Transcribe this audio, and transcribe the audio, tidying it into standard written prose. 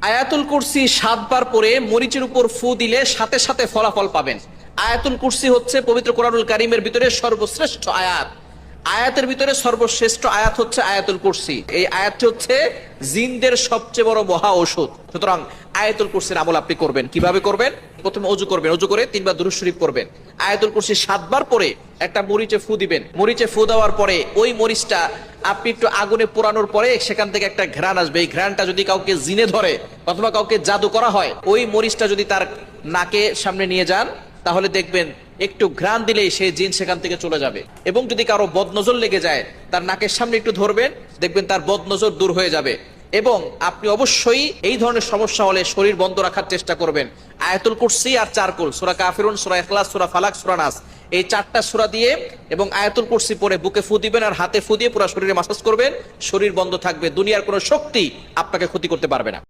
আয়াতুল কুরসি 7 বার পরে মরিচের উপর ফু দিলে সাথে সাথে ফলাফল পাবেন। আয়াতুল কুরসি হচ্ছে পবিত্র কোরআনুল কারীমের ভিতরে সর্বশ্রেষ্ঠ আয়াত। আয়াতের ভিতরে সর্বশ্রেষ্ঠ আয়াত হচ্ছে আয়াতুল কুরসি। এই আয়াতটি হচ্ছে জিনদের সবচেয়ে বড় মহা ঔষধ। সুতরাং আয়াতুল কুরসির আমল আপনি করবেন। কিভাবে করবেন? প্রথমে ওযু করবেন, ওযু করে 3 বার দুরূদ শরীফ পড়বেন। আয়াতুল কুরসি 7 বার পরে একটা মরিচে ফু দিবেন। মরিচে ফু দেওয়ার পরে ওই মরিচটা আপনি একটু আগুনে পোড়ানোর পরে সেখান থেকে একটা ঘ্রাণ আসবে। এই ঘ্রাণটা যদি কাউকে জিনে ধরে অথবা কাউকে জাদু করা হয়, ওই মরিচটা যদি তার নাকে সামনে নিয়ে যান, তাহলে দেখবেন একটু ঘ্রাণ দিলেই সেই জিন সেখান থেকে চলে যাবে। এবং যদি কারো বদনজর লেগে যায়, তার নাকের সামনে একটু ধরবেন, দেখবেন তার বদনজর দূর হয়ে যাবে। এবং আপনি অবশ্যই এই ধরনের সমস্যা হলে শরীর বন্ধ রাখার চেষ্টা করবেন। আয়াতুল কুরসি আর 4 কুল, সূরা কাফিরুন, সূরা ইখলাস, সূরা ফালাক, সূরা নাস, এই 4টা সূরা দিয়ে এবং আয়াতুল কুরসি পড়ে বুকে ফু দিবেন আর হাতে ফু দিয়ে পুরো শরীরে মাসাজ করবেন। শরীর বন্ধ থাকবে, দুনিয়ার কোনো শক্তি আপনাকে ক্ষতি করতে পারবে না।